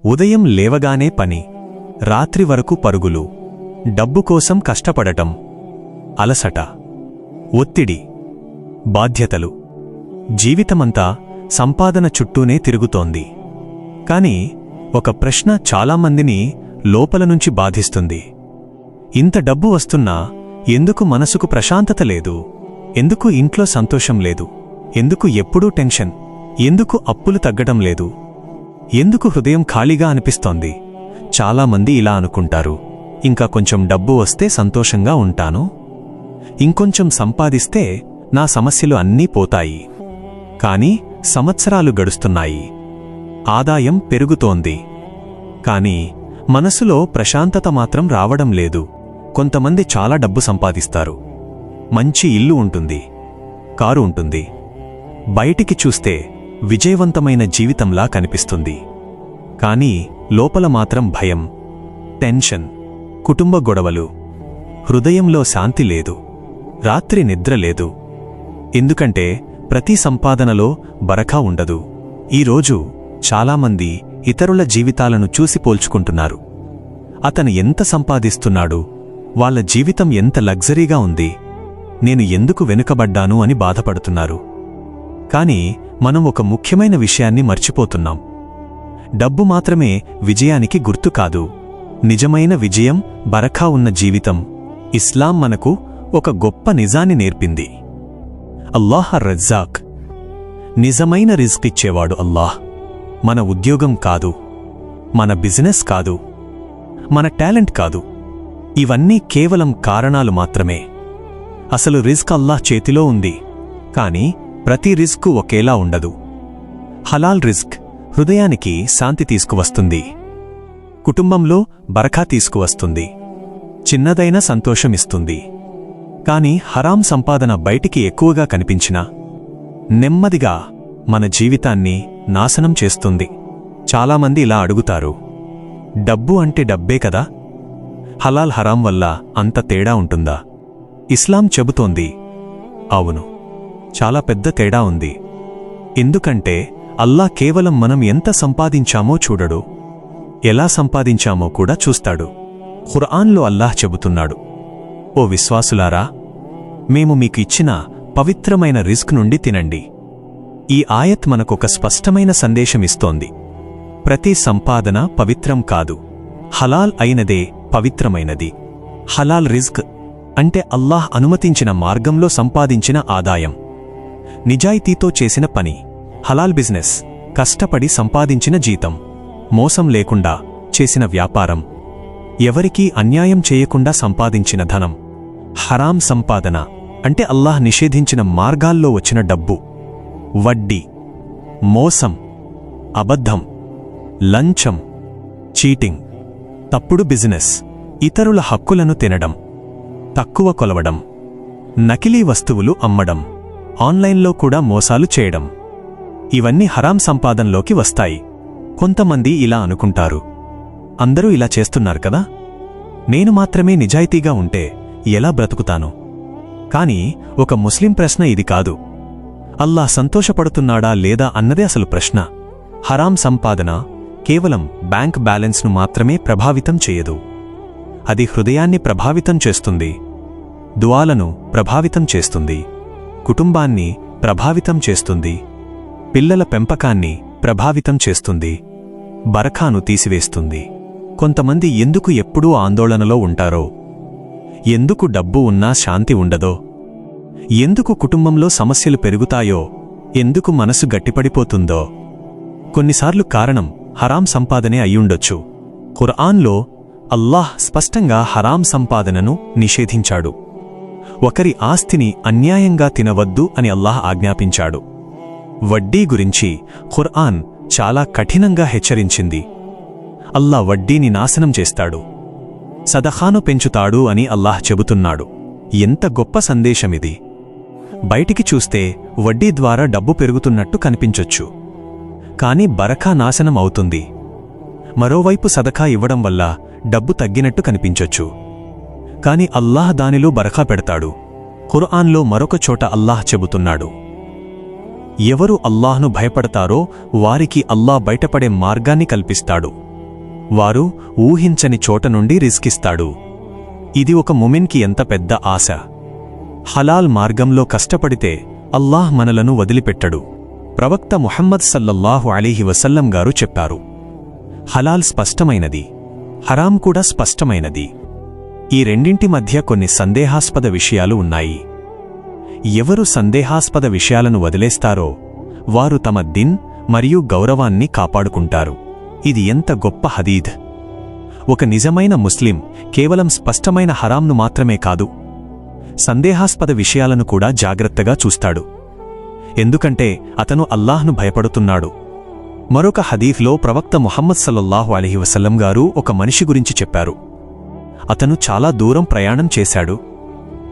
ఉదయం లేవగానే పని, రాత్రి వరకు పరుగులు, డబ్బు కోసం కష్టపడటం, అలసట, ఒత్తిడి, బాధ్యతలు, జీవితమంతా సంపాదన చుట్టూనే తిరుగుతోంది. కాని ఒక ప్రశ్న చాలామందిని లోపలనుంచి బాధిస్తుంది. ఇంత డబ్బు వస్తున్నా ఎందుకు మనసుకు ప్రశాంతత లేదు? ఎందుకు ఇంట్లో సంతోషం లేదు? ఎందుకు ఎప్పుడూ టెన్షన్? ఎందుకు అప్పులు తగ్గడం లేదు? ఎందుకు హృదయం ఖాళీగా అనిపిస్తోంది? చాలామంది ఇలా అనుకుంటారు, ఇంకా కొంచెం డబ్బు వస్తే సంతోషంగా ఉంటాను, ఇంకొంచెం సంపాదిస్తే నా సమస్యలు అన్నీ పోతాయి. కాని సంవత్సరాలు గడుస్తున్నాయి, ఆదాయం పెరుగుతోంది, కాని మనసులో ప్రశాంతత మాత్రం రావడం లేదు. కొంతమంది చాలా డబ్బు సంపాదిస్తారు, మంచి ఇల్లు ఉంటుంది, కారు ఉంటుంది, బయటికి చూస్తే విజయవంతమైన జీవితంలా కనిపిస్తుంది. కానీ లోపల మాత్రం భయం, టెన్షన్, కుటుంబ గొడవలు, హృదయంలో శాంతి లేదు, రాత్రి నిద్ర లేదు. ఎందుకంటే ప్రతి సంపాదనలో బరకా ఉండదు. ఈరోజు చాలామంది ఇతరుల జీవితాలను చూసి పోల్చుకుంటున్నారు. అతను ఎంత సంపాదిస్తున్నాడు, వాళ్ళ జీవితం ఎంత లగ్జరీగా ఉంది, నేను ఎందుకు వెనుకబడ్డాను అని బాధపడుతున్నారు. కాని మనం ఒక ముఖ్యమైన విషయాన్ని మర్చిపోతున్నాం. డబ్బు మాత్రమే విజయానికి గుర్తు కాదు. నిజమైన విజయం బరకా ఉన్న జీవితం. ఇస్లాం మనకు ఒక గొప్ప నిజాన్ని నేర్పింది. అల్లాహ్ రజ్జాక్, నిజమైన రిజ్క్ ఇచ్చేవాడు అల్లాహ్. మన ఉద్యోగం కాదు, మన బిజినెస్ కాదు, మన టాలెంట్ కాదు. ఇవన్నీ కేవలం కారణాలు మాత్రమే. అసలు రిజ్క్ అల్లాహ్ చేతిలో ఉంది. కాని ప్రతి రిజ్క్ ఒకేలా ఉండదు. హలాల్ రిజ్క్ హృదయానికి శాంతి తీసుకువస్తుంది, కుటుంబంలో బరకా తీసుకువస్తుంది, చిన్నదైన సంతోషమిస్తుంది. కాని హరాం సంపాదన బయటికి ఎక్కువగా కనిపించినా నెమ్మదిగా మన జీవితాన్ని నాశనం చేస్తుంది. చాలామంది ఇలా అడుగుతారు, డబ్బు అంటే డబ్బే కదా, హలాల్ హరాం వల్ల అంత తేడా ఉంటుందా? ఇస్లాం చెబుతోంది, అవును, చాలా పెద్ద తేడా ఉంది. ఎందుకంటే అల్లాహ్ కేవలం మనం ఎంత సంపాదించామో చూడడు, ఎలా సంపాదించామో కూడా చూస్తాడు. ఖుర్ఆన్లో అల్లాహ్ చెబుతున్నాడు, ఓ విశ్వాసులారా, మేము మీకు ఇచ్చిన పవిత్రమైన రిజ్క్ నుండి తినండి. ఈ ఆయత్ మనకొక స్పష్టమైన సందేశమిస్తోంది. ప్రతి సంపాదన పవిత్రం కాదు, హలాల్ అయినదే పవిత్రమైనది. హలాల్ రిజ్క్ అంటే అల్లాహ్ అనుమతించిన మార్గంలో సంపాదించిన ఆదాయం, నిజాయితీతో చేసిన పని. హలాల్ బిజినెస్ కష్టపడి సంపాదించిన జీతం, మోసం లేకుండా చేసిన వ్యాపారం, ఎవరికీ అన్యాయం చేయకుండా సంపాదించిన ధనం. హరాం సంపాదన అంటే అల్లాహ్ నిషేధించిన మార్గాల్లో వచ్చిన డబ్బు, వడ్డీ, మోసం, అబద్ధం, లంచం, చీటింగ్, తప్పుడు బిజినెస్, ఇతరుల హక్కులను తినడం, తక్కువ కొలవడం, నకిలీ వస్తువులు అమ్మడం, ఆన్లైన్లో కూడా మోసాలు చేయడం. ఇవన్నీ హరాం సంపాదనలోకి వస్తాయి. కొంతమంది ఇలా అనుకుంటారు, అందరూ ఇలా చేస్తున్నారు కదా, నేను మాత్రమే నిజాయితీగా ఉంటే ఎలా బ్రతుకుతాను? కాని ఒక ముస్లిం ప్రశ్న ఇది కాదు. అల్లాహ్ సంతోషపడుతున్నాడా లేదా అన్నదే అసలు ప్రశ్న. హరాం సంపాదన కేవలం బ్యాంక్ బ్యాలెన్స్ను మాత్రమే ప్రభావితం చేయదు. అది హృదయాన్ని ప్రభావితం చేస్తుంది, దుఆలను ప్రభావితం చేస్తుంది, కుటుంబాన్ని ప్రభావితం చేస్తుంది, పిల్లల పెంపకాన్ని ప్రభావితం చేస్తుంది, బరకాను తీసివేస్తుంది. కొంతమంది ఎందుకు ఎప్పుడూ ఆందోళనలో ఉంటారో, ఎందుకు డబ్బు ఉన్నా శాంతి ఉండదో, ఎందుకు కుటుంబంలో సమస్యలు పెరుగుతాయో, ఎందుకు మనసు గట్టిపడిపోతుందో, కొన్నిసార్లు కారణం హరాం సంపాదనే అయ్యుండొచ్చు. ఖుర్ఆన్లో అల్లాహ్ స్పష్టంగా హరాం సంపాదనను నిషేధించాడు. ఒకరి ఆస్తిని అన్యాయంగా తినవద్దు అని అల్లాహ్ ఆజ్ఞాపించాడు. వడ్డీ గురించి ఖుర్ఆన్ చాలా కఠినంగా హెచ్చరించింది. అల్లాహ్ వడ్డీని నాశనం చేస్తాడు, సదఖాను పెంచుతాడు అని అల్లాహ్ చెబుతున్నాడు. ఎంత గొప్ప సందేశమిది! బయటికి చూస్తే వడ్డీ ద్వారా డబ్బు పెరుగుతున్నట్టు కనిపించొచ్చు, కాని బరకా నాశనం అవుతుంది. మరోవైపు సదఖా ఇవ్వడం వల్ల డబ్బు తగ్గినట్టు కనిపించొచ్చు, కాని అల్లాహ్ దానిలో బరకా పెడతాడు. ఖుర్ఆన్లో మరొక చోట అల్లాహ్ చెబుతున్నాడు, ఎవరు అల్లాహ్ను భయపడతారో వారికి అల్లాహ్ బయటపడే మార్గాన్ని కల్పిస్తాడు. వారు ఊహించని చోట నుండి రిస్కిస్తాడు. ఇది ఒక ముమిన్కి ఎంత పెద్ద ఆశ. హలాల్ మార్గంలో కష్టపడితే అల్లాహ్ మనలను వదిలిపెట్టడు. ప్రవక్త ముహమ్మద్ సల్లల్లాహు అలీహి వసల్లం గారు చెప్పారు, హలాల్ స్పష్టమైనది, హరాం కూడా స్పష్టమైనది. ఈ రెండింటి మధ్య కొన్ని సందేహాస్పద విషయాలు ఉన్నాయి. ఎవరు సందేహాస్పద విషయాలను వదిలేస్తారో వారు తమ దిన్ మరియు గౌరవాన్ని కాపాడుకుంటారు. ఇది ఎంత గొప్ప హదీద్! ఒక నిజమైన ముస్లిం కేవలం స్పష్టమైన హరాంను మాత్రమే కాదు, సందేహాస్పద విషయాలను కూడా జాగ్రత్తగా చూస్తాడు. ఎందుకంటే అతను అల్లాహ్ను భయపడుతున్నాడు. మరొక హదీఫ్లో ప్రవక్త ముహమ్మద్ సల్లల్లాహు అలైహి వసల్లం గారు ఒక మనిషి గురించి చెప్పారు. అతను చాలా దూరం ప్రయాణం చేశాడు.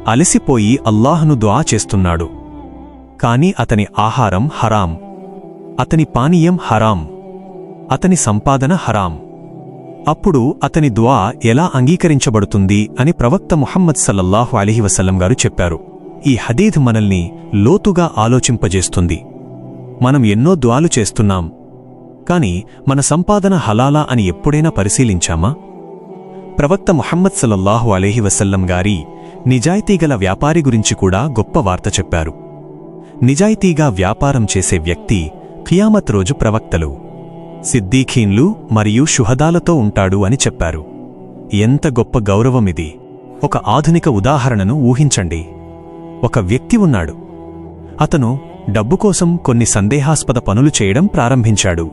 అలసిపోయి అల్లాహ్ను దుఆ చేస్తున్నాడు. కాని అతని ఆహారం హరాం, అతని పానీయం హరాం, అతని సంపాదన హరాం. అప్పుడు అతని దుఆ ఎలా అంగీకరించబడుతుంది అని ప్రవక్త ముహమ్మద్ సల్లల్లాహు అలైహి వసల్లం గారు చెప్పారు. ఈ హదీథ్ మనల్ని లోతుగా ఆలోచింపజేస్తుంది. మనం ఎన్నో దుఆలు చేస్తున్నాం, కాని మన సంపాదన హలాలా అని ఎప్పుడైనా పరిశీలించామా? ప్రవక్త ముహమ్మద్ సల్లల్లాహు అలైహి వసల్లం గారి నిజాయితీగల వ్యాపారి గురించి కూడా గొప్ప వార్త చెప్పారు. నిజాయితీగా వ్యాపారం చేసే వ్యక్తి ఖియామత్ రోజు ప్రవక్తలు, సిద్దీఖీన్లు మరియు షుహదాలతో ఉంటాడు అని చెప్పారు. ఎంత గొప్ప గౌరవమిది! ఒక ఆధునిక ఉదాహరణను ఊహించండి. ఒక వ్యక్తి ఉన్నాడు. అతను డబ్బు కోసం కొన్ని సందేహాస్పద పనులు చేయడం ప్రారంభించాడు.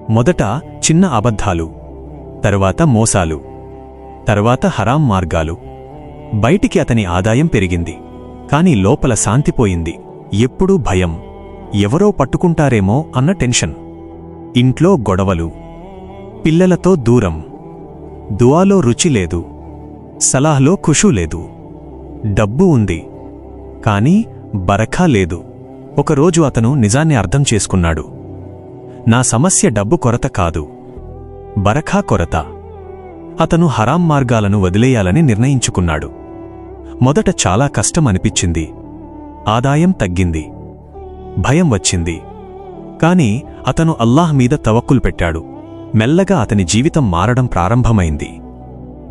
మొదట చిన్న అబద్ధాలు, తరువాత మోసాలు, తర్వాత హరాం మార్గాలు. బయటికి అతని ఆదాయం పెరిగింది, కాని లోపల శాంతిపోయింది. ఎప్పుడూ భయం, ఎవరో పట్టుకుంటారేమో అన్న టెన్షన్. ఇంట్లో గొడవలు, పిల్లలతో దూరం, దుఆలో రుచి లేదు, సలాహ్లో ఖుషూ లేదు. డబ్బు ఉంది, కాని బరఖా లేదు. ఒకరోజు అతను నిజాన్ని అర్థం చేసుకున్నాడు. నా సమస్య డబ్బు కొరత కాదు, బరఖా కొరత. అతను హరాం మార్గాలను వదిలేయాలని నిర్ణయించుకున్నాడు. మొదట చాలా కష్టం అనిపించింది. ఆదాయం తగ్గింది, భయం వచ్చింది. కాని అతను అల్లాహ్ మీద తవక్కుల్ పెట్టాడు. మెల్లగా అతని జీవితం మారడం ప్రారంభమైంది.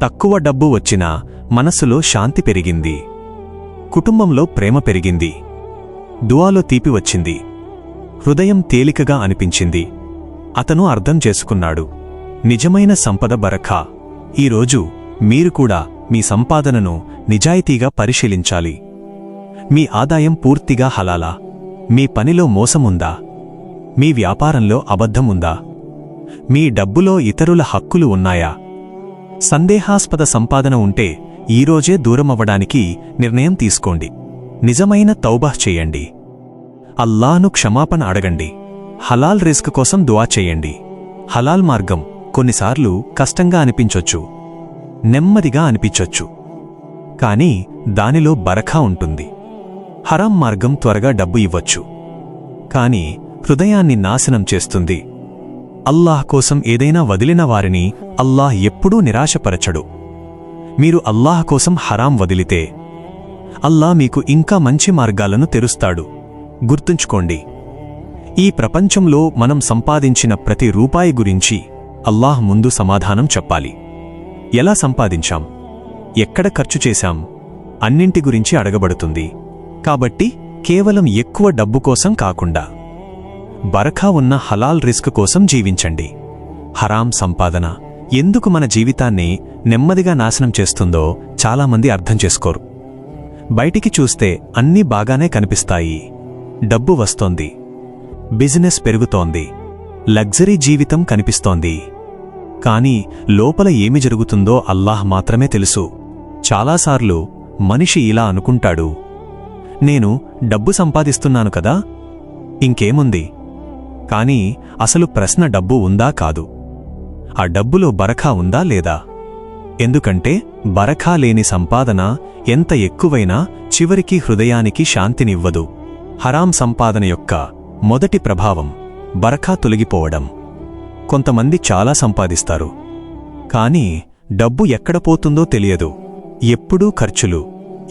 తక్కువ డబ్బు వచ్చినా మనసులో శాంతి పెరిగింది, కుటుంబంలో ప్రేమ పెరిగింది, దుఆలో తీపి వచ్చింది, హృదయం తేలికగా అనిపించింది. అతను అర్థం చేసుకున్నాడు, నిజమైన సంపద బరఖా. ఈరోజు మీరు కూడా మీ సంపాదనను నిజాయితీగా పరిశీలించాలి. మీ ఆదాయం పూర్తిగా హలాలా? మీ పనిలో మోసముందా? మీ వ్యాపారంలో అబద్ధముందా? మీ డబ్బులో ఇతరుల హక్కులు ఉన్నాయా? సందేహాస్పద సంపాదన ఉంటే ఈరోజే దూరమవ్వడానికి నిర్ణయం తీసుకోండి. నిజమైన తౌబాహ్ చెయ్యండి. అల్లాహ్ను క్షమాపణ అడగండి. హలాల్ రిస్క్ కోసం దుఆ చెయ్యండి. హలాల్ మార్గం కొన్నిసార్లు కష్టంగా అనిపించొచ్చు, నెమ్మదిగా అనిపించొచ్చు, కాని దానిలో బరఖా ఉంటుంది. హరాం మార్గం త్వరగా డబ్బు ఇవ్వచ్చు, కాని హృదయాన్ని నాశనం చేస్తుంది. అల్లాహ్ కోసం ఏదైనా వదిలిన వారిని అల్లాహ్ ఎప్పుడూ నిరాశపరచడు. మీరు అల్లాహ్ కోసం హరాం వదిలితే అల్లాహ్ మీకు ఇంకా మంచి మార్గాలను తెరుస్తాడు. గుర్తుంచుకోండి, ఈ ప్రపంచంలో మనం సంపాదించిన ప్రతి రూపాయి గురించి అల్లాహ్ ముందు సమాధానం చెప్పాలి. ఎలా సంపాదించాం, ఎక్కడ ఖర్చు చేశాం, అన్నింటి గురించి అడగబడుతుంది. కాబట్టి కేవలం ఎక్కువ డబ్బు కోసం కాకుండా బరఖా ఉన్న హలాల్ రిస్క్ కోసం జీవించండి. హరాం సంపాదన ఎందుకు మన జీవితాన్ని నెమ్మదిగా నాశనం చేస్తుందో చాలామంది అర్థం చేసుకోరు. బయటికి చూస్తే అన్నీ బాగానే కనిపిస్తాయి. డబ్బు వస్తోంది, బిజినెస్ పెరుగుతోంది, లగ్జరీ జీవితం కనిపిస్తోంది. కాని లోపల ఏమి జరుగుతుందో అల్లాహ్ మాత్రమే తెలుసు. చాలాసార్లు మనిషి ఇలా అనుకుంటాడు, నేను డబ్బు సంపాదిస్తున్నాను కదా, ఇంకేముంది. కాని అసలు ప్రశ్న డబ్బు ఉందా కాదు, ఆ డబ్బులో బరఖా ఉందా లేదా. ఎందుకంటే బరఖా లేని సంపాదన ఎంత ఎక్కువైనా చివరికి హృదయానికి శాంతినివ్వదు. హరాం సంపాదన యొక్క మొదటి ప్రభావం బరఖా తొలగిపోవడం. కొంతమంది చాలా సంపాదిస్తారు, కాని డబ్బు ఎక్కడ పోతుందో తెలియదు. ఎప్పుడూ ఖర్చులు,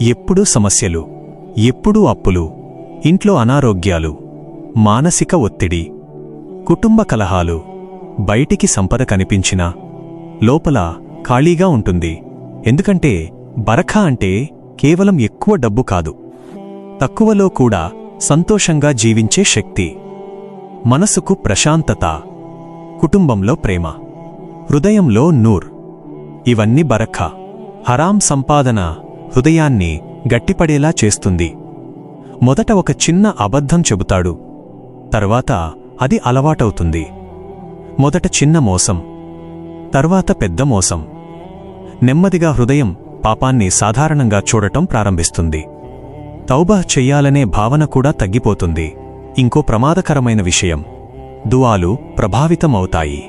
ఎప్పుడూ సమస్యలు, ఎప్పుడూ అప్పులు, ఇంట్లో అనారోగ్యాలు, మానసిక ఒత్తిడి, కుటుంబ కలహాలు. బయటికి సంపద కనిపించినా లోపల ఖాళీగా ఉంటుంది. ఎందుకంటే బరఖా అంటే కేవలం ఎక్కువ డబ్బు కాదు, తక్కువలో కూడా సంతోషంగా జీవించే శక్తి, మనసుకు ప్రశాంతత, కుటుంబంలో ప్రేమ, హృదయంలో నూర్. ఇవన్నీ బరఖా. హరాం సంపాదన హృదయాన్ని గట్టిపడేలా చేస్తుంది. మొదట ఒక చిన్న అబద్ధం చెబుతాడు, తర్వాత అది అలవాటవుతుంది. మొదట చిన్న మోసం, తర్వాత పెద్ద మోసం. నెమ్మదిగా హృదయం పాపాన్ని సాధారణంగా చూడటం ప్రారంభిస్తుంది. తౌబా చెయ్యాలనే భావన కూడా తగ్గిపోతుంది. ఇంకో ప్రమాదకరమైన విషయం, దుఆలు ప్రభావితమవుతాయి.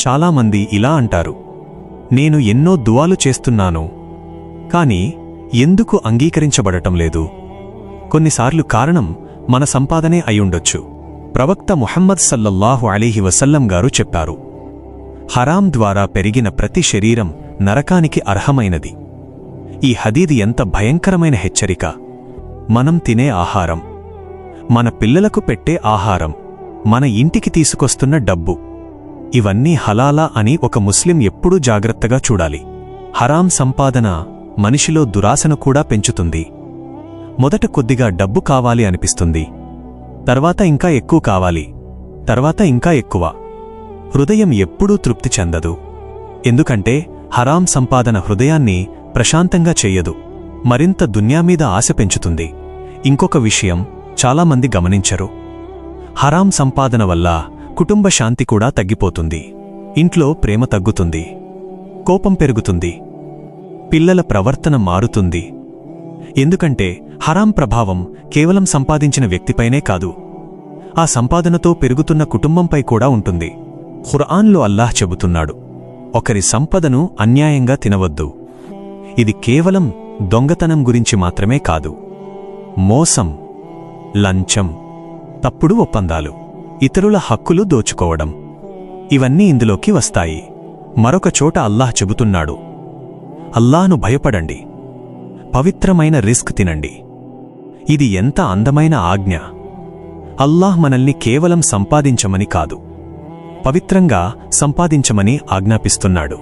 చాలామంది ఇలా అంటారు, నేను ఎన్నో దుఆలు చేస్తున్నాను, కాని ఎందుకు అంగీకరించబడటం లేదు? కొన్నిసార్లు కారణం మన సంపాదనే అయ్యుండొచ్చు. ప్రవక్త ముహమ్మద్ సల్లల్లాహు అలైహి వసల్లం గారు చెప్పారు, హరాం ద్వారా పెరిగిన ప్రతి శరీరం నరకానికి అర్హమైనది. ఈ హదీద్ ఎంత భయంకరమైన హెచ్చరిక! మనం తినే ఆహారం, మన పిల్లలకు పెట్టే ఆహారం, మన ఇంటికి తీసుకొస్తున్న డబ్బు, ఇవన్నీ హలాలా అని ఒక ముస్లిం ఎప్పుడూ జాగ్రత్తగా చూడాలి. హరాం సంపాదన మనిషిలో దురాశను కూడా పెంచుతుంది. మొదట కొద్దిగా డబ్బు కావాలి అనిపిస్తుంది, తర్వాత ఇంకా ఎక్కువ కావాలి, తర్వాత ఇంకా ఎక్కువ. హృదయం ఎప్పుడూ తృప్తి చెందదు. ఎందుకంటే హరాం సంపాదన హృదయాన్ని ప్రశాంతంగా చెయ్యదు, మరింత దున్యామీద ఆశ పెంచుతుంది. ఇంకొక విషయం చాలామంది గమనించరు, హరాం సంపాదన వల్ల కుటుంబ శాంతి కూడా తగ్గిపోతుంది. ఇంట్లో ప్రేమ తగ్గుతుంది, కోపం పెరుగుతుంది, పిల్లల ప్రవర్తన మారుతుంది. ఎందుకంటే హరాం ప్రభావం కేవలం సంపాదించిన వ్యక్తిపైనే కాదు, ఆ సంపాదనతో పెరుగుతున్న కుటుంబంపై కూడా ఉంటుంది. ఖుర్ఆన్లో అల్లాహ్ చెబుతున్నాడు, ఒకరి సంపదను అన్యాయంగా తినవద్దు. ఇది కేవలం దొంగతనం గురించి మాత్రమే కాదు, మోసం, లంచం, తప్పుడు ఒప్పందాలు, ఇతరుల హక్కులు దోచుకోవడం, ఇవన్నీ ఇందులోకి వస్తాయి. మరొక చోట అల్లాహ్ చెబుతున్నాడు, అల్లాహ్ను భయపడండి, పవిత్రమైన రిస్క్ తినండి. ఇది ఎంత అందమైన ఆజ్ఞ! అల్లాహ్ మనల్ని కేవలం సంపాదించమని కాదు, పవిత్రంగా సంపాదించమని ఆజ్ఞాపిస్తున్నాడు.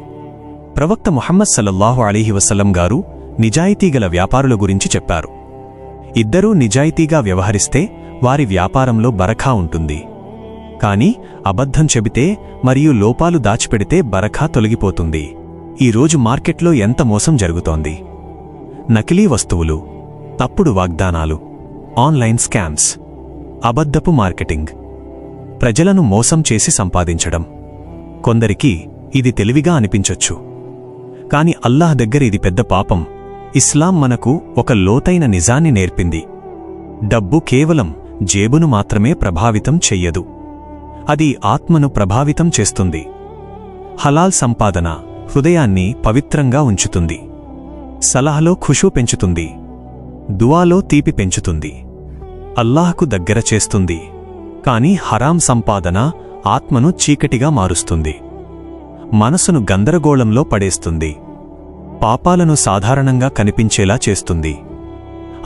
ప్రవక్త ముహమ్మద్ సల్లల్లాహు అలైహి వసల్లం గారు నిజాయితీగల వ్యాపారుల గురించి చెప్పారు. ఇద్దరూ నిజాయితీగా వ్యవహరిస్తే వారి వ్యాపారంలో బరఖా ఉంటుంది. కాని అబద్ధం చెబితే మరియు లోపాలు దాచిపెడితే బరఖా తొలగిపోతుంది. ఈరోజు మార్కెట్లో ఎంత మోసం జరుగుతోంది! నకిలీ వస్తువులు, తప్పుడు వాగ్దానాలు, ఆన్లైన్ స్కామ్స్, అబద్ధపు మార్కెటింగ్, ప్రజలను మోసం చేసి సంపాదించడం. కొందరికి ఇది తెలివిగా అనిపించొచ్చు, కాని అల్లాహ్ దగ్గర ఇది పెద్ద పాపం. ఇస్లాం మనకు ఒక లోతైన నిజాన్ని నేర్పింది, డబ్బు కేవలం జేబును మాత్రమే ప్రభావితం చెయ్యదు, అది ఆత్మను ప్రభావితం చేస్తుంది. హలాల్ సంపాదన హృదయాన్ని పవిత్రంగా ఉంచుతుంది, సలహాలో ఖుషూ పెంచుతుంది, దుఆలో తీపి పెంచుతుంది, అల్లాహ్కు దగ్గర చేస్తుంది. కాని హరాం సంపాదన ఆత్మను చీకటిగా మారుస్తుంది, మనసును గందరగోళంలో పడేస్తుంది, పాపాలను సాధారణంగా కనిపించేలా చేస్తుంది.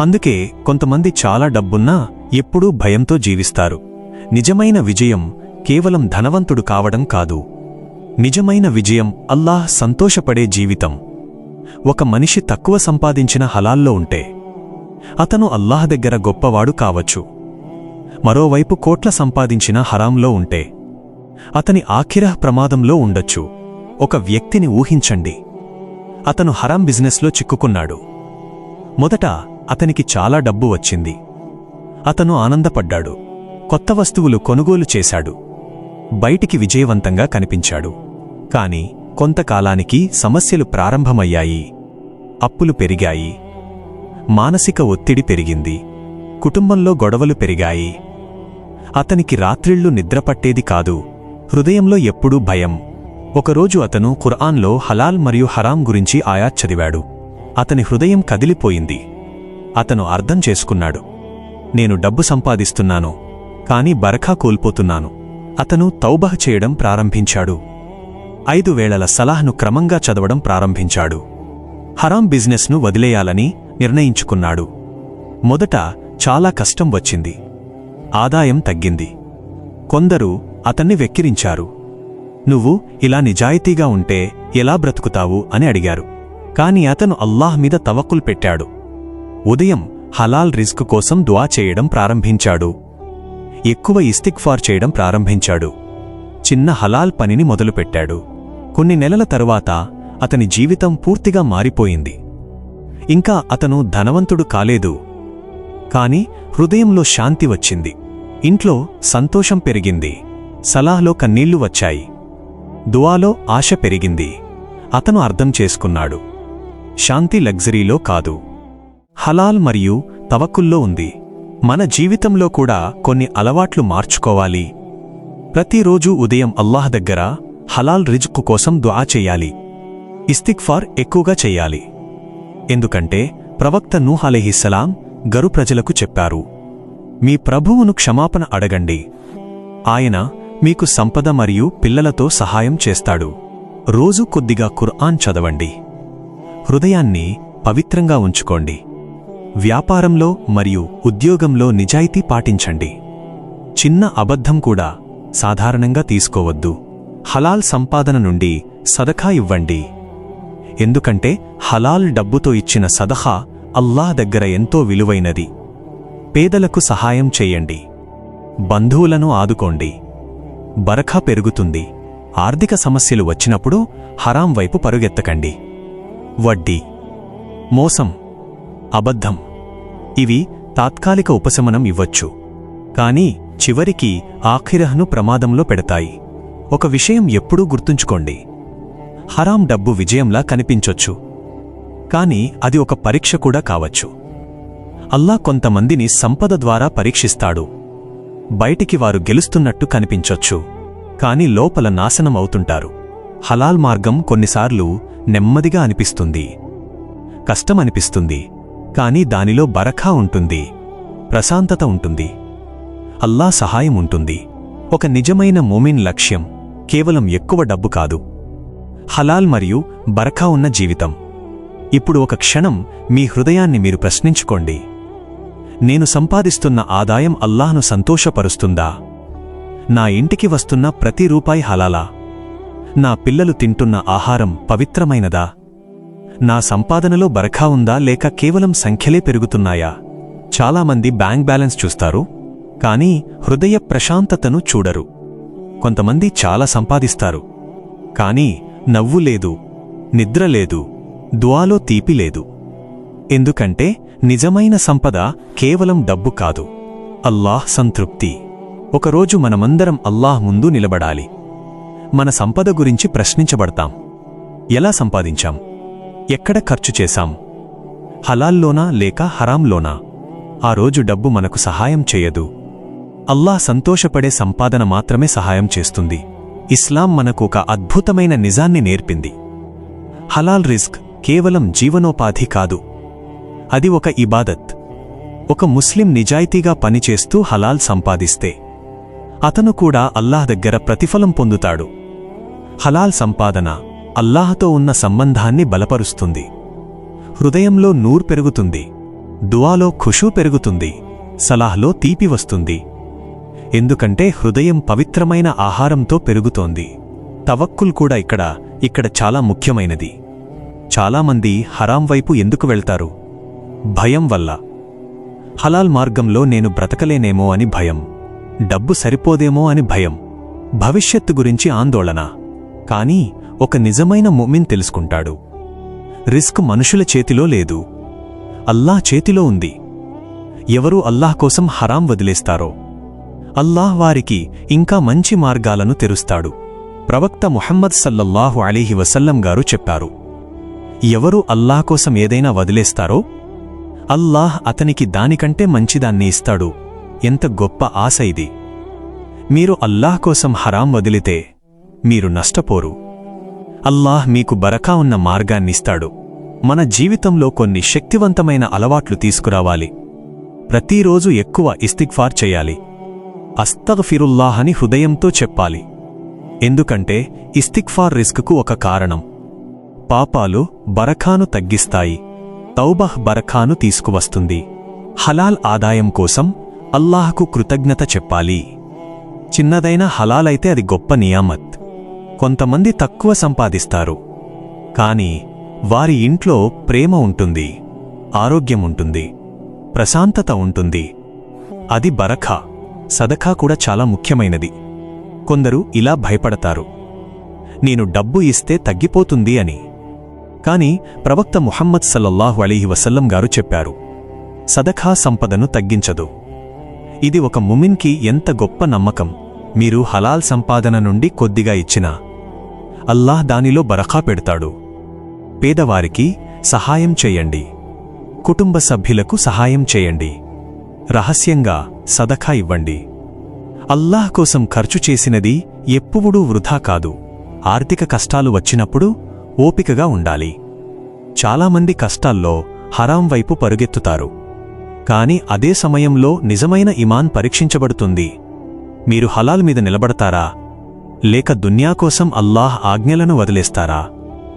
అందుకే కొంతమంది చాలా డబ్బున్నా ఎప్పుడూ భయంతో జీవిస్తారు. నిజమైన విజయం కేవలం ధనవంతుడు కావడం కాదు, నిజమైన విజయం అల్లాహ్ సంతోషపడే జీవితం. ఒక మనిషి తక్కువ సంపాదించిన హలాల్లో ఉంటే అతను అల్లాహ్ దగ్గర గొప్పవాడు కావచ్చు. మరోవైపు కోట్ల సంపాదించిన హరాంలో ఉంటే అతని ఆఖిరహ్ ప్రమాదంలో ఉండొచ్చు. ఒక వ్యక్తిని ఊహించండి, అతను హరాం బిజినెస్లో చిక్కుకున్నాడు. మొదట అతనికి చాలా డబ్బు వచ్చింది, అతను ఆనందపడ్డాడు, కొత్త వస్తువులు కొనుగోలు చేశాడు, బయటికి విజయవంతంగా కనిపించాడు. కాని కొంతకాలానికి సమస్యలు ప్రారంభమయ్యాయి, అప్పులు పెరిగాయి, మానసిక ఒత్తిడి పెరిగింది, కుటుంబంలో గొడవలు పెరిగాయి. అతనికి రాత్రిళ్లు నిద్రపట్టేది కాదు, హృదయంలో ఎప్పుడూ భయం. ఒకరోజు అతను ఖుర్ఆన్లో హలాల్ మరియు హరాం గురించి ఆయాత్ చదివాడు. అతని హృదయం కదిలిపోయింది. అతను అర్థం చేసుకున్నాడు, నేను డబ్బు సంపాదిస్తున్నాను, కాని బరఖా కోల్పోతున్నాను. అతను తౌబహ్ చేయడం ప్రారంభించాడు. 5 వేళల సలాహ్ను క్రమంగా చదవడం ప్రారంభించాడు. హరాం బిజినెస్ను వదిలేయాలని నిర్ణయించుకున్నాడు. మొదట చాలా కష్టం వచ్చింది, ఆదాయం తగ్గింది, కొందరు అతన్ని వెక్కిరించారు. నువ్వు ఇలా నిజాయితీగా ఉంటే ఎలా బ్రతుకుతావు అని అడిగారు. కాని అతను అల్లాహ్ మీద తవక్కుల్ పెట్టాడు. ఉదయం హలాల్ రిజ్క్ కోసం దుఆ చేయడం ప్రారంభించాడు. ఎక్కువ ఇస్తిగ్ఫార్ చేయడం ప్రారంభించాడు. చిన్న హలాల్ పనిని మొదలుపెట్టాడు. కొన్ని నెలల తరువాత అతని జీవితం పూర్తిగా మారిపోయింది. ఇంకా అతను ధనవంతుడు కాలేదు, కాని హృదయంలో శాంతి వచ్చింది. ఇంట్లో సంతోషం పెరిగింది. సలాహ్లో కన్నీళ్లు వచ్చాయి. దుఆలో ఆశ పెరిగింది. అతను అర్థం చేసుకున్నాడు, శాంతి లగ్జరీలో కాదు, హలాల్ మరియు తవక్కుల్లో ఉంది. మన జీవితంలో కూడా కొన్ని అలవాట్లు మార్చుకోవాలి. ప్రతిరోజూ ఉదయం అల్లాహ్ దగ్గర హలాల్ రిజ్క్ కోసం దుఆ చెయ్యాలి. ఇస్తిగ్ఫార్ ఎక్కువగా చెయ్యాలి. ఎందుకంటే ప్రవక్త నూహ్ అలైహిస్సలాం గరు ప్రజలకు చెప్పారు, మీ ప్రభువును క్షమాపణ అడగండి, ఆయన మీకు సంపద మరియు పిల్లలతో సహాయం చేస్తాడు. రోజూ కొద్దిగా ఖుర్ఆన్ చదవండి. హృదయాన్ని పవిత్రంగా ఉంచుకోండి. వ్యాపారంలో మరియు ఉద్యోగంలో నిజాయితీ పాటించండి. చిన్న అబద్ధం కూడా సాధారణంగా తీసుకోవద్దు. హలాల్ సంపాదన నుండి సదఖా ఇవ్వండి. ఎందుకంటే హలాల్ డబ్బుతో ఇచ్చిన సదఖా అల్లాహ్ దగ్గర ఎంతో విలువైనది. పేదలకు సహాయం చెయ్యండి. బంధువులను ఆదుకోండి. బరఖా పెరుగుతుంది. ఆర్థిక సమస్యలు వచ్చినప్పుడు హరాం వైపు పరుగెత్తకండి. వడ్డీ, మోసం, అబద్ధం ఇవి తాత్కాలిక ఉపశమనం ఇవ్వచ్చు, కానీ చివరికి ఆఖిరహ్ను ప్రమాదంలో పెడతాయి. ఒక విషయం ఎప్పుడూ గుర్తుంచుకోండి, హరాం డబ్బు విజయంలా కనిపించొచ్చు, కాని అది ఒక పరీక్ష కూడా కావచ్చు. అల్లాహ్ కొంతమందిని సంపద ద్వారా పరీక్షిస్తాడు. బయటికి వారు గెలుస్తున్నట్టు కనిపించొచ్చు, కాని లోపల నాశనం అవుతుంటారు. హలాల్ మార్గం కొన్నిసార్లు నెమ్మదిగా అనిపిస్తుంది, కష్టమనిపిస్తుంది, కాని దానిలో బరఖా ఉంటుంది, ప్రశాంతత ఉంటుంది, అల్లాహ్ సహాయం ఉంటుంది. ఒక నిజమైన మోమిన్ లక్ష్యం కేవలం ఎక్కువ డబ్బు కాదు, హలాల్ మరియు బరఖా ఉన్న జీవితం. ఇప్పుడు ఒక క్షణం మీ హృదయాన్ని మీరు ప్రశ్నించుకోండి, నేను సంపాదిస్తున్న ఆదాయం అల్లాహ్ను సంతోషపరుస్తుందా? నా ఇంటికి వస్తున్న ప్రతి రూపాయి హలాలా? నా పిల్లలు తింటున్న ఆహారం పవిత్రమైనదా? నా సంపాదనలో బరఖా ఉందా లేక కేవలం సంఖ్యలే పెరుగుతున్నాయా? చాలామంది బ్యాంక్ బ్యాలెన్స్ చూస్తారు, కానీ హృదయ ప్రశాంతతను చూడరు. కొంతమంది చాలా సంపాదిస్తారు, కానీ నవ్వు లేదు, నిద్ర లేదు, దుఆలో తీపి లేదు. ఎందుకంటే నిజమైన సంపద కేవలం డబ్బు కాదు, అల్లాహ్ సంతృప్తి. ఒకరోజు మనమందరం అల్లాహ్ ముందు నిలబడాలి. మన సంపద గురించి ప్రశ్నించబడతాం. ఎలా సంపాదించాం? ఎక్కడ ఖర్చు చేశాం? హలాల్లోనా లేక హరాంలోనా? ఆ రోజు డబ్బు మనకు సహాయం చేయదు. అల్లాహ్ సంతోషపడే సంపాదన మాత్రమే సహాయం చేస్తుంది. ఇస్లాం మనకు ఒక అద్భుతమైన నిజాన్ని నేర్పింది. హలాల్ రిజ్క్ కేవలం జీవనోపాధి కాదు, అది ఒక ఇబాదత్. ఒక ముస్లిం నిజాయితీగా పనిచేస్తూ హలాల్ సంపాదిస్తే అతను కూడా అల్లాహ్ దగ్గర ప్రతిఫలం పొందుతాడు. హలాల్ సంపాదన అల్లాహ్తో ఉన్న సంబంధాన్ని బలపరుస్తుంది. హృదయంలో నూర్ పెరుగుతుంది, దుఆలో ఖుషూ పెరుగుతుంది, సలాహ్లో తీపి వస్తుంది. ఎందుకంటే హృదయం పవిత్రమైన ఆహారంతో పెరుగుతోంది. తవక్కుల్ కూడా ఇక్కడ చాలా ముఖ్యమైనది. చాలామంది హరాం వైపు ఎందుకు వెళ్తారు? భయం వల్ల. హలాల్ మార్గంలో నేను బ్రతకలేనేమో అని భయం, డబ్బు సరిపోదేమో అని భయం, భవిష్యత్తు గురించి ఆందోళన. కానీ ఒక నిజమైన ముమిన్ తెలుసుకుంటాడు, రిస్క్ మనుషుల చేతిలో లేదు, అల్లాహ్ చేతిలో ఉంది. ఎవరు అల్లాహ్ కోసం హరాం వదిలేస్తారో అల్లాహ్ వారికి ఇంకా మంచి మార్గాలను తెరుస్తాడు. ప్రవక్త ముహమ్మద్ సల్లల్లాహు అలైహి వసల్లం గారు చెప్పారు, ఎవరు అల్లాహ్ కోసం ఏదైనా వదిలేస్తారో అల్లాహ్ అతనికి దానికంటే మంచిదాన్ని ఇస్తాడు. ఎంత గొప్ప ఆశ ఇది! మీరు అల్లాహ్ కోసం హరాం వదిలితే మీరు నష్టపోరు. అల్లాహ్ మీకు బరకా ఉన్న మార్గాన్నిస్తాడు. మన జీవితంలో కొన్ని శక్తివంతమైన అలవాట్లు తీసుకురావాలి. ప్రతిరోజు ఎక్కువ ఇస్తిగ్ఫార్ చేయాలి. అస్తగ్ఫిరుల్లాహ్ అని హృదయంతో చెప్పాలి. ఎందుకంటే ఇస్తిగ్ఫార్ రిస్క్కు ఒక కారణం. పాపాలు బరఖాను తగ్గిస్తాయి, తౌబహ్ బరఖాను తీసుకువస్తుంది. హలాల్ ఆదాయం కోసం అల్లాహ్కు కృతజ్ఞత చెప్పాలి. చిన్నదైన హలాలైతే అది గొప్ప నియామత్. కొంతమంది తక్కువ సంపాదిస్తారు, కాని వారి ఇంట్లో ప్రేమ ఉంటుంది, ఆరోగ్యం ఉంటుంది, ప్రశాంతత ఉంటుంది. అది బరఖా. సదఖా కూడా చాలా ముఖ్యమైనది. కొందరు ఇలా భయపడతారు, నేను డబ్బు ఇస్తే తగ్గిపోతుంది అని. కాని ప్రవక్త ముహమ్మద్ సల్లల్లాహు అలైహి వసల్లం గారు చెప్పారు, సదఖా సంపదను తగ్గించదు. ఇది ఒక ముమిన్కి ఎంత గొప్ప నమ్మకం. మీరు హలాల్ సంపాదన నుండి కొద్దిగా ఇచ్చినా అల్లాహ్ దానిలో బరఖా పెడతాడు. పేదవారికి సహాయం చేయండి, కుటుంబ సభ్యులకు సహాయం చేయండి, రహస్యంగా సదఖా ఇవ్వండి. అల్లాహ్ కోసం ఖర్చు చేసినది ఎప్పుడూ వృధా కాదు. ఆర్థిక కష్టాలు వచ్చినప్పుడు ఓపికగా ఉండాలి. చాలామంది కష్టాల్లో హరాం వైపు పరుగెత్తుతారు, కాని అదే సమయంలో నిజమైన ఇమాన్ పరీక్షించబడుతుంది. మీరు హలాల్ మీద నిలబడతారా, లేక దున్యా కోసం అల్లాహ్ ఆజ్ఞలను వదిలేస్తారా?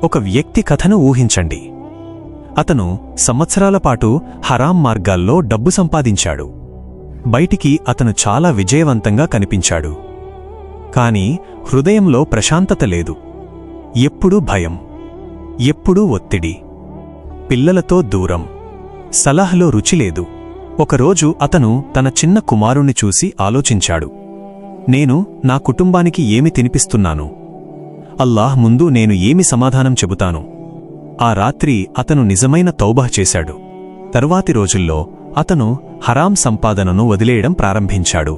ఒక వ్యక్తి కథను ఊహించండి. అతను సంవత్సరాల పాటు హరాం మార్గాల్లో డబ్బు సంపాదించాడు. బయటికి అతను చాలా విజయవంతంగా కనిపించాడు. కాని హృదయంలో ప్రశాంతత లేదు. ఎప్పుడూ భయం, ఎప్పుడూ ఒత్తిడి, పిల్లలతో దూరం, సలహాలో రుచి లేదు. ఒకరోజు అతను తన చిన్న కుమారుణ్ణి చూసి ఆలోచించాడు, నేను నా కుటుంబానికి ఏమి తినిపిస్తున్నాను? అల్లాహ్ ముందు నేను ఏమి సమాధానం చెబుతాను? ఆ రాత్రి అతను నిజమైన తౌబా చేశాడు. తరువాతి రోజుల్లో అతను హరాం సంపాదనను వదిలేయడం ప్రారంభించాడు.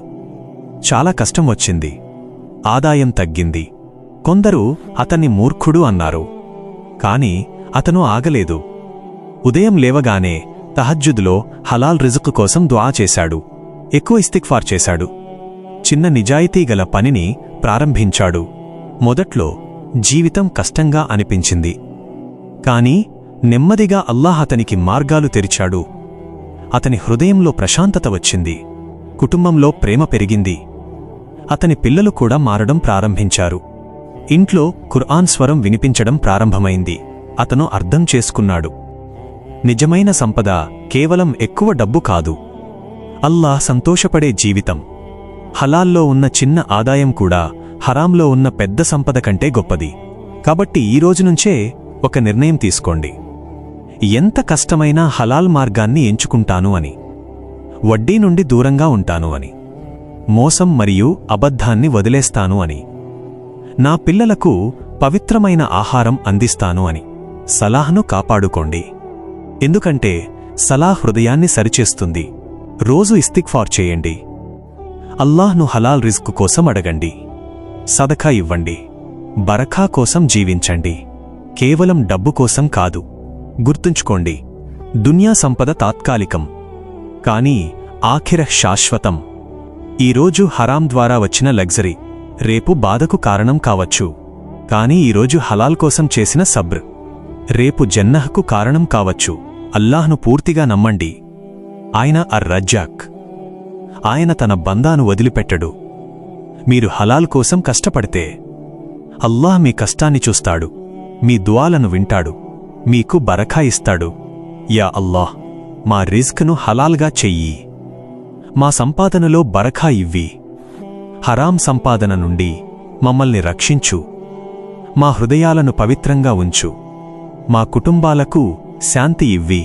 చాలా కష్టం వచ్చింది, ఆదాయం తగ్గింది. కొందరు అతన్ని మూర్ఖుడు అన్నారు. కాని అతను ఆగలేదు. ఉదయం లేవగానే తహజ్జుద్లో హలాల్ రిజుక్ కోసం దుఆ చేశాడు. ఎక్కువ ఇస్తిగ్ఫార్ చేశాడు. చిన్న నిజాయితీగల పనిని ప్రారంభించాడు. మొదట్లో జీవితం కష్టంగా అనిపించింది. కాని నెమ్మదిగా అల్లాహ్ అతనికి మార్గాలు తెరిచాడు. అతని హృదయంలో ప్రశాంతత వచ్చింది. కుటుంబంలో ప్రేమ పెరిగింది. అతని పిల్లలు కూడా మారడం ప్రారంభించారు. ఇంట్లో ఖుర్ఆన్ స్వరం వినిపించడం ప్రారంభమైంది. అతను అర్థం చేసుకున్నాడు, నిజమైన సంపద కేవలం ఎక్కువ డబ్బు కాదు, అల్లాహ్ సంతోషపడే జీవితం. హలాల్లో ఉన్న చిన్న ఆదాయం కూడా హరాంలో ఉన్న పెద్ద సంపద కంటే గొప్పది. కాబట్టి ఈ రోజునుంచే ఒక నిర్ణయం తీసుకోండి, ఎంత కష్టమైనా హలాల్ మార్గాన్ని ఎంచుకుంటాను అని, వడ్డీ నుండి దూరంగా ఉంటాను అని, మోసం మరియు అబద్ధాన్ని వదిలేస్తాను అని, నా పిల్లలకు పవిత్రమైన ఆహారం అందిస్తాను అని. సలాహ్ను కాపాడుకోండి, ఎందుకంటే సలాహ్ హృదయాన్ని సరిచేస్తుంది. రోజు ఇస్తిగ్ఫార్ చేయండి. అల్లాహ్ను హలాల్ రిజ్క్ కోసం అడగండి. సదఖా ఇవ్వండి. బరఖా కోసం జీవించండి, కేవలం డబ్బు కోసం కాదు. గుర్తుంచుకోండి, దున్యా సంపద తాత్కాలికం, కానీ ఆఖిరహ్ శాశ్వతం. ఈరోజు హరాం ద్వారా వచ్చిన లగ్జరీ రేపు బాధకు కారణం కావచ్చు. కాని ఈరోజు హలాల్ కోసం చేసిన సబ్ర్ రేపు జన్నహకు కారణం కావచ్చు. అల్లాహ్ను పూర్తిగా నమ్మండి. ఆయన అర్-రజ్జాక్. ఆయన తన బందాను వదిలిపెట్టడు. మీరు హలాల్ కోసం కష్టపడితే అల్లాహ్ మీ కష్టాన్ని చూస్తాడు, మీ దుఆలను వింటాడు, మీకు బరఖా ఇస్తాడు. యా అల్లాహ్, మా రిజ్క్ను హలాల్గా చెయ్యి. మా సంపాదనలో బరఖా ఇవ్వి. హరాం సంపాదన నుండి మమ్మల్ని రక్షించు. మా హృదయాలను పవిత్రంగా ఉంచు. మా కుటుంబాలకు శాంతి ఇవ్వి.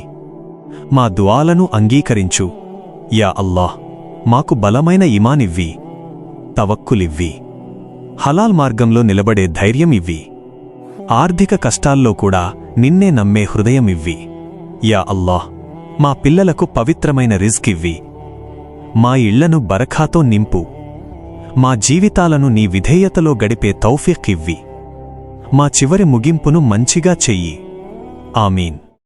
మా దుఆలను అంగీకరించు. యా అల్లాహ్, మాకు బలమైన ఇమానివ్వి, తవక్కులివ్వి. హలాల్ మార్గంలో నిలబడే ధైర్యం ఇవ్వి. ఆర్థిక కష్టాల్లో కూడా నిన్నే నమ్మే హృదయం ఇవ్వి. యా అల్లాహ్, మా పిల్లలకు పవిత్రమైన రిజ్క్ ఇవ్వి. మా ఇళ్లను బరఖాతో నింపు. మా జీవితాలను నీ విధేయతలో గడిపే తౌఫీక్ ఇవ్వి. మా చివరి ముగింపును మంచిగా చెయ్యి. ఆమీన్.